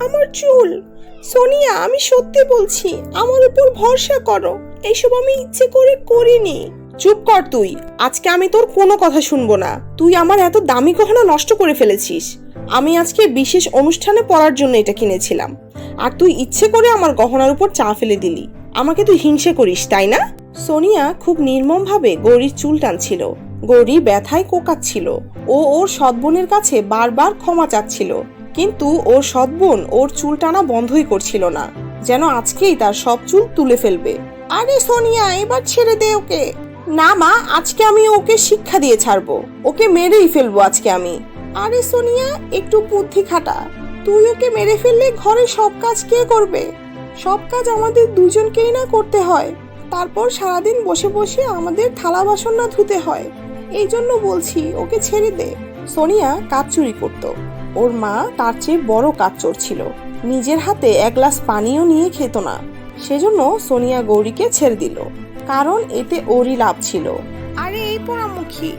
আমার চুল। সোনিয়া, আমি সত্যি বলছি, আমার উপর ভরসা করো, এইসব আমি ইচ্ছে করে করিনি। চুপ কর তুই, আজকে আমি তোর কোনো কথা শুনবো না। তুই আমার এত দামি গহনা নষ্ট করে ফেলেছিস। আমি আজকে বিশেষ অনুষ্ঠানে পরার জন্য এটা কিনেছিলাম, আর তুই ইচ্ছে করে আমার গহনার উপর চা ফেলে দিলি। আমাকে তুই হিংসে করিস, তাই না? সোনিয়া খুব নির্মমভাবে গৌরীর চুল টানছিল। গৌরী ব্যথায় কোকাচ্ছিল। ও ওর সৎ বোনের কাছে বারবার ক্ষমা চাচ্ছিল, কিন্তু ওর সৎ বোন ওর চুল টানা বন্ধই করছিল না, যেন আজকেই তার সব চুল তুলে ফেলবে। আরে সোনিয়া, এবার ছেড়ে দে ওকে। না মা, আজকে আমি ওকে শিক্ষা দিয়ে ছাড়বো, ওকে মেরেই ফেলবো আজকে আমি। আরে সোনিয়া, একটু বুদ্ধি খাটা। তুই ওকে মেরে ফেললে ঘরে সব কাজ কে করবে? সব কাজ আমাদের দুজনকেই না করতে হয়। তারপর সারাদিন বসে বসে আমাদের থালা বাসন না ধুতে হয়। এই জন্য বলছি, ওকে ছেড়ে দে। সোনিয়া কাজ চুরি করত। ওর মা তার চেয়ে বড় কাজ চোর ছিল। নিজের হাতে এক গ্লাস পানিও নিয়ে খেত না। সেজন্য সোনিয়া গৌরীকে ছেড়ে দিল, কারণ এতে ওরই লাভ ছিল। আরে এই পোড়ামুখী,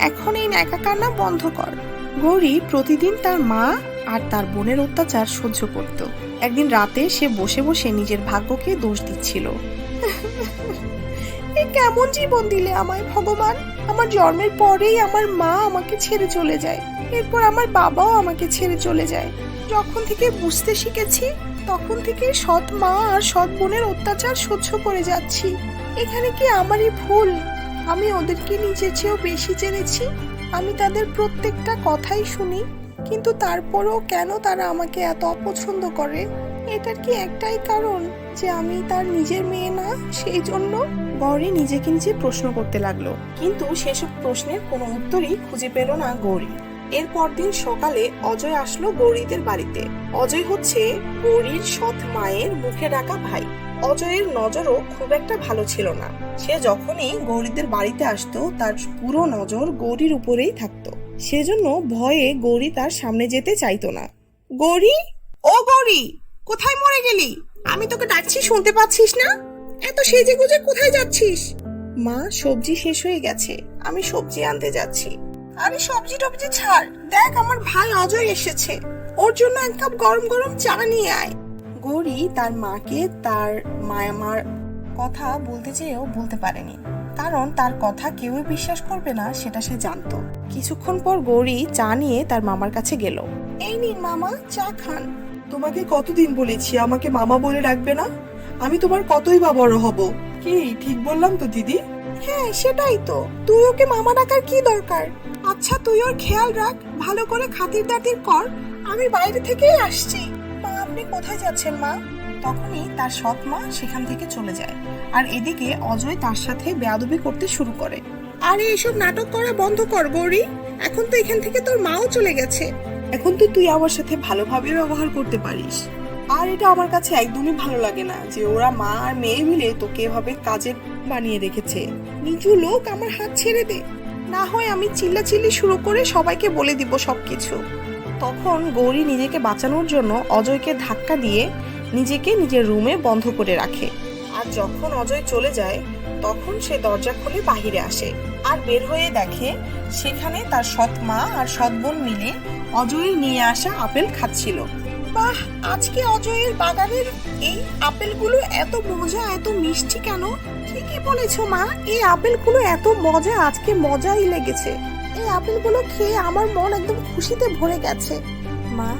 এখন এই ন্যাকা কান্না বন্ধ কর। গৌরী প্রতিদিন তার মা আর তার বোনের অত্যাচার সহ্য করত। একদিন রাতে সে বসে বসে নিজের ভাগ্যকে দোষ দিচ্ছিল। এ কেমন জীবন দিলে আমায় ভগবান! আমার জন্মের পরেই আমার মা আমাকে ছেড়ে চলে যায়, এরপর আমার বাবাও আমাকে ছেড়ে চলে যায়। যখন থেকে বুঝতে শিখেছি, তখন থেকে সৎ মা আর সৎ বোনের অত্যাচার সহ্য করে যাচ্ছি। এখানে কি আমারই ভুল? আমি ওদেরকে নিজের চেয়েও বেশি জেনেছি। আমি তাদের প্রত্যেকটা কথাই শুনি, কিন্তু তারপরও কেন তারা আমাকে এত অপছন্দ করে? এটার কি একটাই কারণ, যে আমি তার নিজের মেয়ে না, সেই জন্য? গৌরী নিজেকে নিজে প্রশ্ন করতে লাগলো, কিন্তু সেসব প্রশ্নের কোনো উত্তরই খুঁজে পেল না গৌরী। এরপর দিন সকালে অজয় আসলো গৌরীদের বাড়িতে। অজয় হচ্ছে গৌরীর সৎ মায়ের মুখে ডাকা ভাই। অজয়ের নজরও খুব একটা ভালো ছিল না। সে যখনই গৌরীদের বাড়িতে আসতো, তার পুরো নজর গৌরীর উপরেই থাকতো। সেজন্য ভয়ে গৌরী তার সামনে যেতে চাইতো না। গৌরী, ও গৌরী, কোথায় মরে গেলি? আমি তোকে ডাকছি, শুনতে পাচ্ছিস না? এত সেজে গুজে কোথায় যাচ্ছিস? মা, সবজি শেষ হয়ে গেছে, আমি সবজি আনতে যাচ্ছি। আরে সবজি টবজি ছাড়, দেখ আমার ভাই অজয় এসেছে, ওর জন্য এক কাপ গরম গরম চা নিয়ে আয়। গৌরী তার মাকে তার মায়ামার কথা বলতে চেয়েও বলতে পারেনি, কারণ তার কথা কেউই বিশ্বাস করবে না, সেটা সে জানতো। কিছুক্ষণ পর গৌরী চা নিয়ে তার মামার কাছে গেল। এই নিন মামা, চা খান। তোমাকে কতদিন বলেছি আমাকে মামা বলে ডাকবে না? আমি তোমার কতই বা বড় হব। কি ঠিক বললাম তো দিদি? হ্যাঁ, সেটাই তো। তুই ওকে মামা ডাকার কি দরকার? আচ্ছা, তুই ওর খেয়াল রাখ, ভালো করে খাতির দাতির কর। আমি বাইরে থেকেই আসছি। মা, আপনি কোথায় যাচ্ছেন মা? তখনই তার সৎ মা সেখান থেকে চলে যায়, আর এদিকে অজয় তার সাথে বেয়াদবি করতে শুরু করে। আরে এসব নাটক করা বন্ধ কর গৌরী, এখন তো এখান থেকে তোর মাও চলে গেছে। এখন তো তুই আমার সাথে ভালোভাবে ব্যবহার করতে পারিস। আর এটা আমার কাছে একদমই ভালো লাগে না যে ওরা মা আর মেয়ে মিলে তোকে এভাবে কাজে বানিয়ে রেখেছে। নিচু লোক, আমার হাত ছেড়ে দে, না হয় আমি চিল্লাচিল্লি শুরু করে সবাইকে বলে দিব সবকিছু। তখন গৌরী নিজেকে বাঁচানোর জন্য অজয়কে ধাক্কা দিয়ে নিজেকে নিজের রুমে বন্ধ করে রাখে। আর যখন অজয় চলে যায়, তখন সে দরজা খুলে বাহিরে আসে, আর বের হয়ে দেখে সেখানে তার সৎ মা আর সৎ বোন মিলে অজয়ের নিয়ে আসা আপেল খাচ্ছিল। বাহ, আজকে অজয়ের বাগানের এই আপেলগুলো এত মজা, এত মিষ্টি কেন? ঠিকই বলেছো মা, এই আপেলগুলো এত মজা, আজকে মজাই লেগেছে। এই আপেলগুলো খেয়ে আমার মন একদম খুশিতে ভরে গেছে। মা,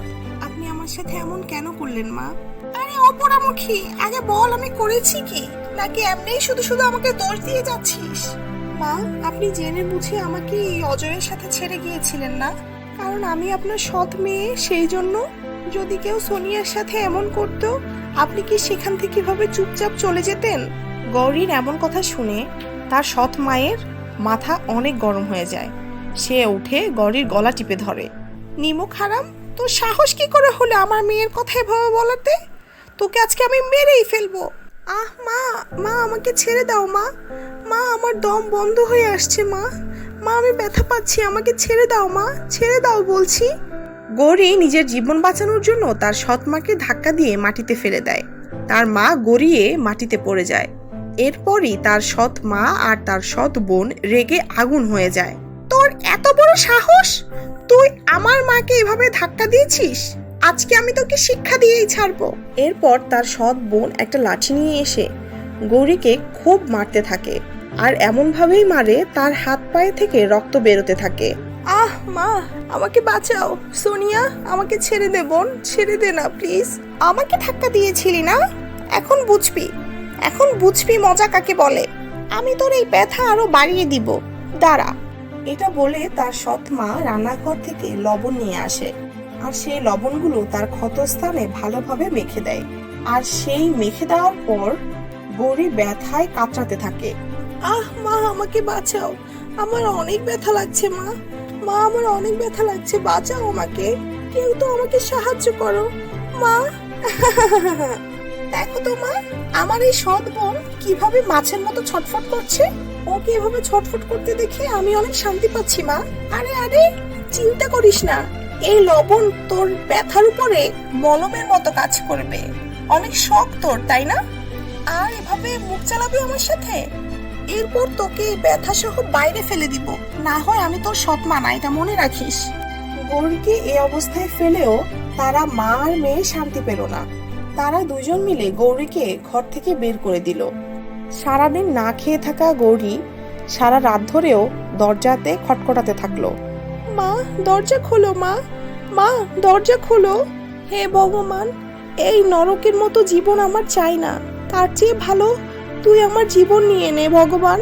আপনি আমার সাথে এমন কেন করলেন মা? আরে অপরামুখী, আগে বল আমি করেছি কি, নাকি এমনিই শুধু শুধু আমাকে দোষ দিয়ে যাচ্ছিস? মা, আপনি জেনে বুঝে আমাকে এই অজয়ের সাথে ছেড়ে গিয়েছিলেন না, কারণ আমি আপনার সৎ মেয়ে, সেই জন্য। যদি কেউ সোনিয়ার সাথে এমন করতো, আপনি কি সেখান থেকে ভাবে চুপচাপ চলে যেতেন? গৌরীর এমন কথা শুনে তার সৎ মায়ের মাথা অনেক গরম হয়ে যায়। সে উঠে গৌরীর গলা টিপে ধরে। নিমক হারাম, তোর সাহস কি করে হলো আমার মেয়ের কথা এভাবে বলাতে? তোকে আজকে আমি মেরেই ফেলবো। আহ মা, মা আমাকে ছেড়ে দাও মা। মা, আমার দম বন্ধ হয়ে আসছে মা। মা, আমি ব্যথা পাচ্ছি, আমাকে ছেড়ে দাও মা, ছেড়ে দাও বলছি। গৌরী নিজের জীবন বাঁচানোর জন্য তার সৎ মাকে ধাক্কা দিয়ে মাটিতে ফেলে দেয়। তার মা গড়িয়ে মাটিতে পড়ে যায়। এরপরই তার সৎ মা আর তার সৎ বোন রেগে আগুন হয়ে যায়। তোর এত বড় সাহস, তুই আমার মাকে এভাবে ধাক্কা দিয়েছিস? আজকে আমি তোকে শিক্ষা দিয়েই ছাড়বো। এরপর তার সৎ বোন একটা লাঠি নিয়ে এসে গৌরীকে খুব মারতে থাকে, আর এমন ভাবেই মারে তার হাত পায়ে থেকে রক্ত বেরোতে থাকে। আহ মা, আমাকে বাঁচাও। সোনিয়া, আমাকে ছেড়ে দে বোন, ছেড়ে দে না প্লিজ। আমাকে ধাক্কা দিয়েছিলি না? এখন বুঝবি মজা কাকে বলে। আমি তোর এই ব্যথা আরো বাড়িয়ে দিব, দাঁড়া। এটা বলে তার সৎ মা রান্নাঘর থেকে লবণ নিয়ে আসে, আর সেই লবণগুলো তার ক্ষতস্থানে ভালোভাবে মেখে দেয়। আর সেই মেখে দেওয়ার পর গৌরী ব্যথায় কাতরাতে থাকে। আহ মা, আমাকে বাঁচাও, আমার অনেক ব্যথা লাগছে। মা, আমার অনেক ব্যথা লাগছে, বাঁচাও আমাকে, কেউ তো আমাকে সাহায্য করো মা। দেখো তো মা, আমার এই সৎ বোন কিভাবে মাছের মতো ছটফট করছে। ওকে এভাবে ছটফট করতে দেখে আমি অনেক শান্তি পাচ্ছি মা। আরে আরে, চিন্তা করিস না, এই লবণ তোর ব্যথার উপরে মলমের মতো কাজ করবে। অনেক শখ তোর, তাই না? আর এভাবে মুখ চালাবি আমার সাথে, এরপর তোকে ব্যথা সহ বাইরে ফেলে দিব। না হয় আমি তোর সৎ মা না, এটা মনে রাখিস। গৌরীকে এই অবস্থায় ফেলেও তারা মা আর মেয়ে শান্তি পেল না। তারা দুজন মিলে গৌরীকে ঘর থেকে বের করে দিল। সারাদিন না খেয়ে থাকা গৌরী সারা রাত ধরেও দরজাতে খটখটাতে থাকলো। মা, দরজা খোলো মা, দরজা খোলো। হে ভগবান, এই নরকের মতো জীবন আমার চাই না, তার চেয়ে ভালো তুই আমার জীবন নিয়ে নে ভগবান।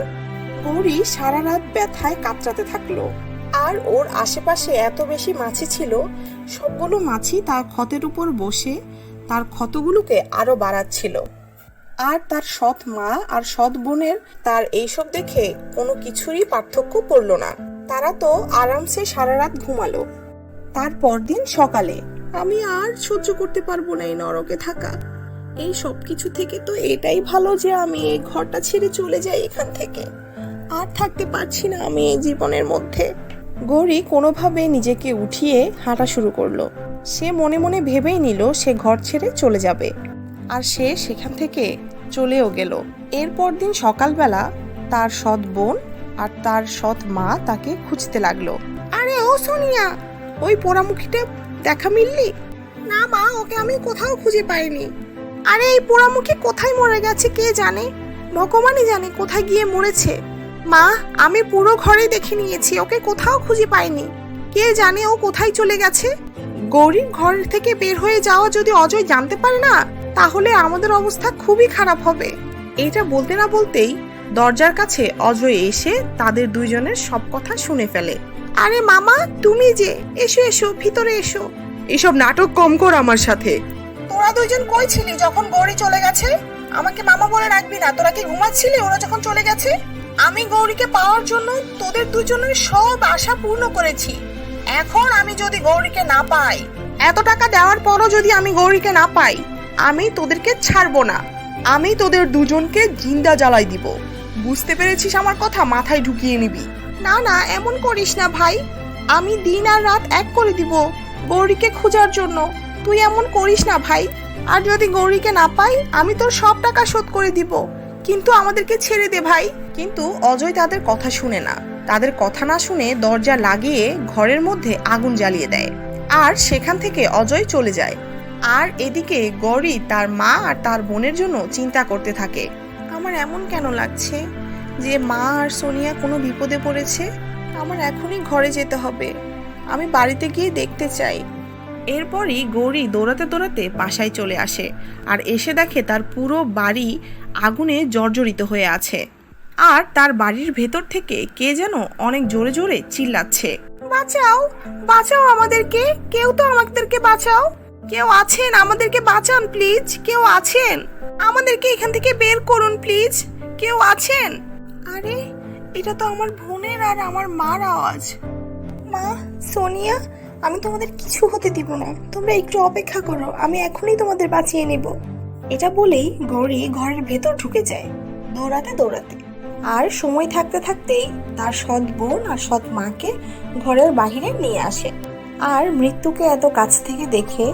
গৌরী সারা রাত ব্যথায় কাতরাতে থাকলো। আর ওর আশেপাশে এত বেশি মাছি ছিল, সবগুলো মাছি তার ক্ষতের উপর বসে তার ক্ষতগুলোকে আরো বাড়াচ্ছিল। আর তার সৎ মা আর সৎ বোনের তার এইসব দেখে কোনো কিছুরই পার্থক্য পড়লো না। তারা তো আরামসে সারা রাত ঘুমালো। তার পরদিন সকালে, আমি আর সহ্য করতে পারবো না এই নরকে থাকা। এই সব কিছু থেকে তো এটাই ভালো যে আমি এই ঘরটা ছেড়ে চলে যাই এখান থেকে। আর থাকতে পারছি না আমি এই জীবনের মধ্যে। গৌরী কোনোভাবে নিজেকে উঠিয়ে হাঁটা শুরু করলো। সে মনে মনে ভেবেই নিল সে ঘর ছেড়ে চলে যাবে, আর সে সেখান থেকে চলেও গেল। এরপর দিন সকালবেলা তার সৎ বোন আর তার সৎ মা তাকে খুঁজতে লাগলো। আরে ও সোনিয়া, ওই পোড়ামুখীটা দেখা মিললি? না মা, ওকে আমি কোথাও খুঁজে পাইনি। আরে এই পোড়ামুখী কোথায় মরে গেছে কে জানে, ভগবানই জানে কোথায় গিয়ে মরেছে। মা, আমি পুরো ঘরে দেখে নিয়েছি, ওকে কোথাও খুঁজে পাইনি। কে জানে ও কোথায় চলে গেছে। গৌরীর ঘর থেকে বের হয়ে যাওয়া যদি অজয় জানতে পারে না, তাহলে আমাদের অবস্থা খুবই খারাপ হবে। এটা বলতে না বলতেই দরজার কাছে অজয় এসে তাদের দুইজনের সব কথা শুনে ফেলে। আরে মামা, তুমি যে, এসো এসো, ভিতরে এসো। এসব নাটক কম কর আমার সাথে। তোরা দুইজন কই ছিলি যখন গৌরী চলে গেছে? আমাকে মামা বলে রাখবি না। তোরা কি ঘুমাচ্ছিলি ওরা যখন চলে গেছে? আমি গৌরীকে পাওয়ার জন্য তোদের দুজনের সব আশা পূর্ণ করেছি। এখন আমি যদি গৌরীকে না পাই, এত টাকা দেওয়ার পরও যদি আমি গৌরীকে না পাই, আমি তোদেরকে ছাড়বো না। আমি তোদের দুজনকে জিন্দা জ্বালাই দিব। বুঝতে পেরেছিস আমার কথা? মাথায় ঢুকিয়ে নিবি। না না, এমন করিস না ভাই, আমি দিন আর রাত এক করে দিব গৌরীকে খোঁজার জন্য। তুই এমন করিস না ভাই। আর যদি গৌরীকে না পাই, আমি তোর সব টাকা শোধ করে দিব, কিন্তু আমাদেরকে ছেড়ে দে ভাই। কিন্তু অজয় তাদের কথা শুনে না। তাদের কথা না শুনে দরজা লাগিয়ে ঘরের মধ্যে আগুন জ্বালিয়ে দেয়, আর সেখান থেকে অজয় চলে যায়। আর এদিকে গৌরী তার মা আর তার বোনের জন্য চিন্তা করতে থাকে। আমার এমন কেন লাগছে যে মা আর সোনিয়া কোনো বিপদে পড়েছে? আমার এখনই ঘরে যেতে হবে, আমি বাড়িতে গিয়ে দেখতে চাই। এরপরই গৌরী দৌড়াতে দৌড়াতে বাসায় চলে আসে, আর এসে দেখে তার পুরো বাড়ি আগুনে জর্জরিত হয়ে আছে। আর তার বাড়ির ভেতর থেকে কে যেন অনেক জোরে জোরে চিল্লাচ্ছে, বাঁচাও, বাঁচাও আমাদেরকে, কেউ তো আমাদেরকে বাঁচাও, কেউ আছেন, আমাদেরকে বাঁচান প্লিজ, কেউ আছেন, আমাদেরকে এখান থেকে বের করুন প্লিজ, কেউ আছেন। আরে এটা তো আমার বোনের আর আমার মার আওয়াজ। মা, সোনিয়া, আমি তোমাদের কিছু হতে দিব না, তোমরা একটু অপেক্ষা করো, আমি এখনই তোমাদের বাঁচিয়ে নেব। এটা বলেই গৌরী ঘরের ভেতর ঢুকে যায় দৌড়াতে দৌড়াতে। আর সময় থাকতে থাকতেই তার সৎ বোন আর সৎ মাকে ঘরের বাহিরে নিয়ে আসে। আর মৃত্যুকে এত কাছ থেকে দেখে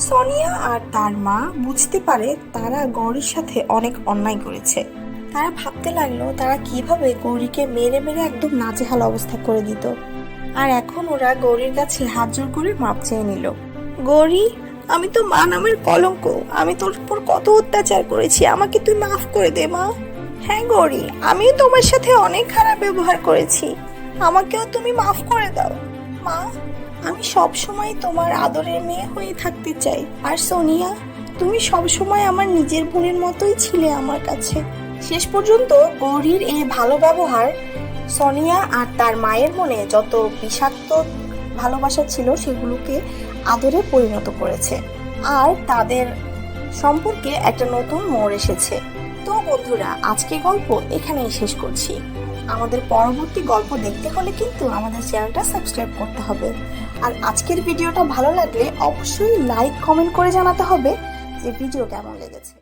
সোনিয়া আর তার মা বুঝতে পারে তারা গৌরীর সাথে অনেক অন্যায় করেছে। তারা ভাবতে লাগলো তারা কিভাবে গৌরীকে মেরে মেরে একদম নাজেহাল অবস্থা করে দিত। আর এখন ওরা গৌরীর কাছে হাত জোর করে মাপ চেয়ে নিল। গৌরী, আমি তো মা নামের কলঙ্ক। আমি তোর উপর কত অত্যাচার করেছি, আমাকে তুই মাফ করে দে মা। হ্যাঁ গৌরী, আমিও তোমার সাথে অনেক খারাপ ব্যবহার করেছি, আমাকেও তুমি মাফ করে দাও মা। আমি সব সময় তোমার আদরের মেয়ে হয়ে থাকতে চাই। আর সোনিয়া, তুমি সব সময় আমার নিজের বোনের মতোই ছিলে আমার কাছে। শেষ পর্যন্ত গৌরীর এই ভালো ব্যবহার সোনিয়া আর তার মায়ের মনে যত বিষাক্ত ভালোবাসা ছিল সেগুলোকে আদরে পরিণত করেছে, আর তাদের সম্পর্কে একটা নতুন মোড় এসেছে। তো বন্ধুরা, আজকে গল্প এখানেই শেষ করছি। আমাদের পরবর্তী গল্প দেখতে হলে কিন্তু আমাদের চ্যানেলটা সাবস্ক্রাইব করতে হবে। আর আজকের ভিডিওটা ভালো লাগলে অবশ্যই লাইক কমেন্ট করে জানাতে হবে যে ভিডিও কেমন লেগেছে।